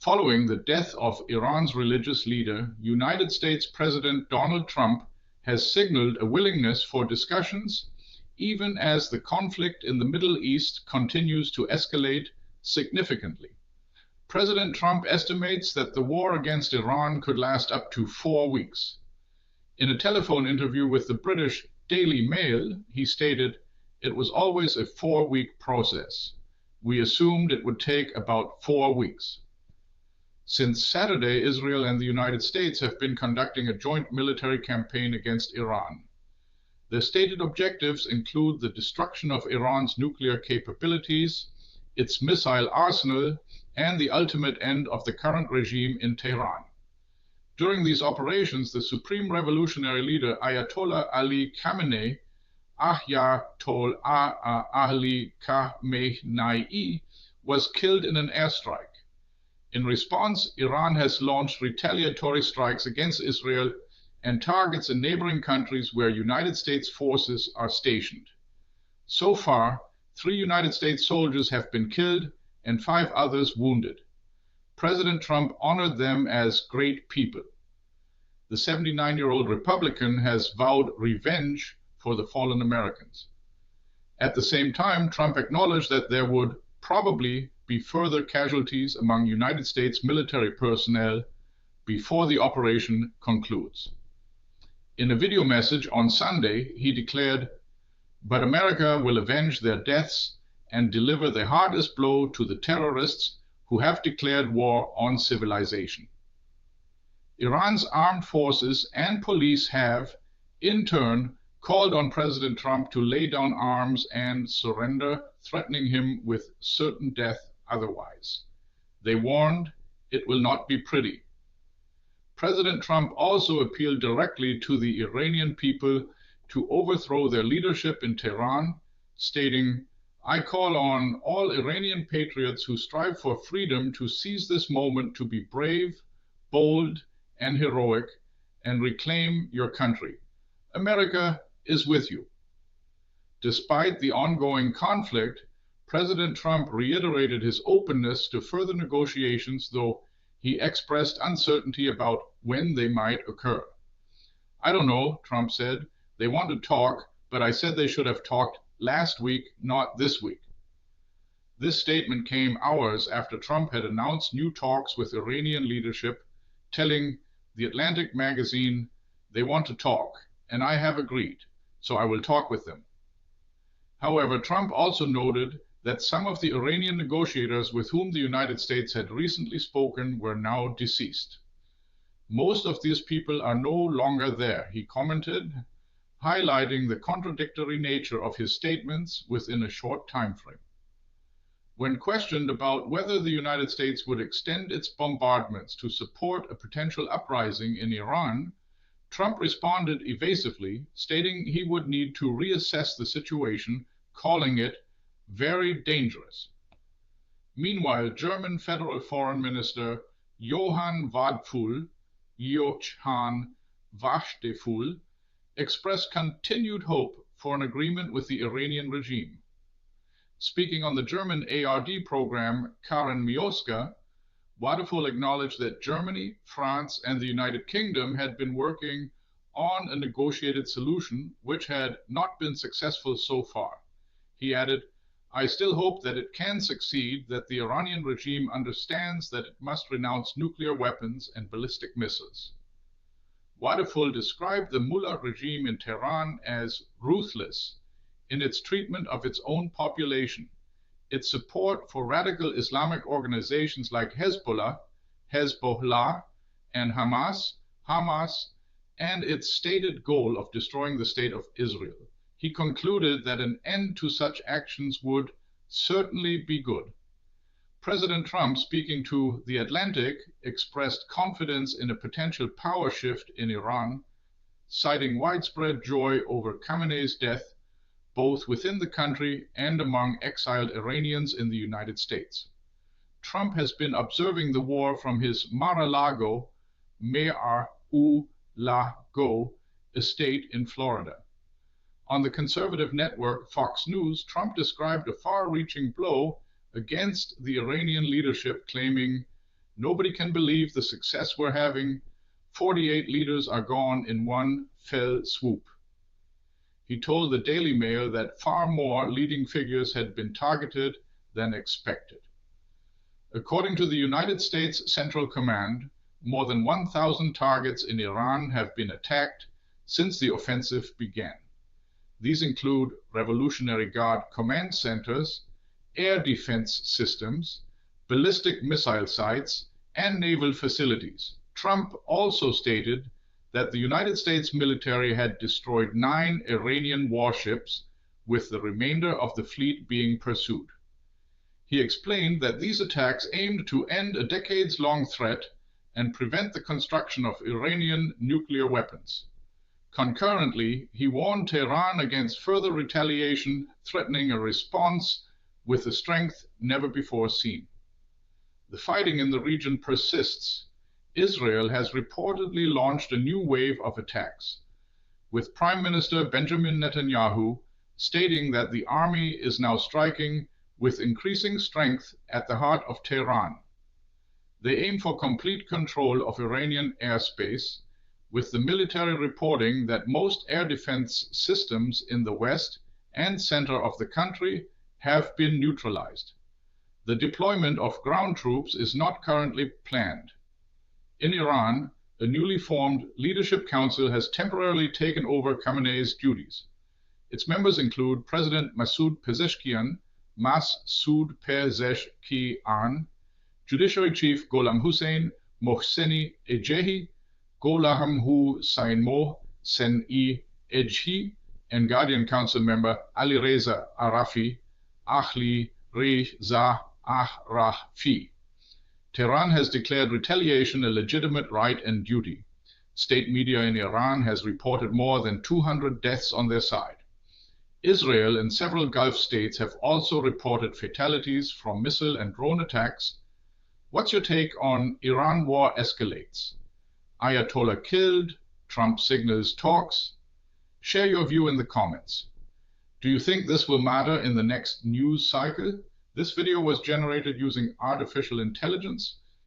Following the death of Iran's religious leader, United States President Donald Trump has signaled a willingness for discussions, even as the conflict in the Middle East continues to escalate significantly. President Trump estimates that the war against Iran could last up to 4 weeks. In a telephone interview with the British Daily Mail, he stated, "It was always a 4-week process. We assumed it would take about 4 weeks." Since Saturday, Israel and the United States have been conducting a joint military campaign against Iran. Their stated objectives include the destruction of Iran's nuclear capabilities, its missile arsenal, and the ultimate end of the current regime in Tehran. During these operations, the Supreme Revolutionary Leader Ayatollah Ali Khamenei, Ayatollah Ali Khamenei, was killed in an airstrike. In response, Iran has launched retaliatory strikes against Israel and targets in neighboring countries where United States forces are stationed. So far, 3 United States soldiers have been killed and 5 others wounded. President Trump honored them as great people. The 79-year-old Republican has vowed revenge for the fallen Americans. At the same time, Trump acknowledged that there would probably be further casualties among United States military personnel before the operation concludes. In a video message on Sunday, he declared, "But America will avenge their deaths and deliver the hardest blow to the terrorists who have declared war on civilization." Iran's armed forces and police have, in turn, called on President Trump to lay down arms and surrender, threatening him with certain death otherwise. They warned it will not be pretty. President Trump also appealed directly to the Iranian people to overthrow their leadership in Tehran, stating, "I call on all Iranian patriots who strive for freedom to seize this moment to be brave, bold, and heroic, and reclaim your country. America is with you." Despite the ongoing conflict, President Trump reiterated his openness to further negotiations, though he expressed uncertainty about when they might occur. "I don't know," Trump said. "They want to talk, but I said they should have talked last week, not this week." This statement came hours after Trump had announced new talks with Iranian leadership, telling The Atlantic magazine, "They want to talk, and I have agreed, so I will talk with them." However, Trump also noted that some of the Iranian negotiators with whom the United States had recently spoken were now deceased. "Most of these people are no longer there," he commented, highlighting the contradictory nature of his statements within a short time frame. When questioned about whether the United States would extend its bombardments to support a potential uprising in Iran, Trump responded evasively, stating he would need to reassess the situation, calling it very dangerous. Meanwhile, German Federal Foreign Minister Johann Wadephul, expressed continued hope for an agreement with the Iranian regime. Speaking on the German ARD program Karen Mioska, Wadephul acknowledged that Germany, France, and the United Kingdom had been working on a negotiated solution which had not been successful so far. He added, "I still hope that it can succeed, that the Iranian regime understands that it must renounce nuclear weapons and ballistic missiles." Wadephul described the Mullah regime in Tehran as ruthless in its treatment of its own population, its support for radical Islamic organizations like Hezbollah, and Hamas, and its stated goal of destroying the state of Israel. He concluded that an end to such actions would certainly be good. President Trump, speaking to The Atlantic, expressed confidence in a potential power shift in Iran, citing widespread joy over Khamenei's death, both within the country and among exiled Iranians in the United States. Trump has been observing the war from his Mar-a-Lago estate in Florida. On the conservative network Fox News, Trump described a far-reaching blow against the Iranian leadership, claiming, Nobody can believe the success we're having. 48 leaders are gone in one fell swoop. He told the Daily Mail that far more leading figures had been targeted than expected. According to the United States Central Command, more than 1,000 targets in Iran have been attacked since the offensive began. These include Revolutionary Guard command centers, air defense systems, ballistic missile sites, and naval facilities. Trump also stated that the United States military had destroyed 9 Iranian warships, with the remainder of the fleet being pursued. He explained that these attacks aimed to end a decades-long threat and prevent the construction of Iranian nuclear weapons. Concurrently, he warned Tehran against further retaliation, threatening a response with a strength never before seen. The fighting in the region persists. Israel has reportedly launched a new wave of attacks, with Prime Minister Benjamin Netanyahu stating that the army is now striking with increasing strength at the heart of Tehran. They aim for complete control of Iranian airspace, with the military reporting that most air defense systems in the west and center of the country have been neutralized. The deployment of ground troops is not currently planned. In Iran, a newly formed leadership council has temporarily taken over Khamenei's duties. Its members include President Masoud Pezeshkian, Judiciary Chief Gholam Hussein Mohseni Ejehi, Gholam Hussain Sen-i Ejhi, and Guardian Council member Alireza Arafi Ahli Reza Ahrafi. Tehran has declared retaliation a legitimate right and duty. State media in Iran has reported more than 200 deaths on their side. Israel and several Gulf states have also reported fatalities from missile and drone attacks. What's your take on Iran war escalates? Ayatollah killed, Trump signals talks. Share your view in the comments. Do you think this will matter in the next news cycle? This video was generated using artificial intelligence.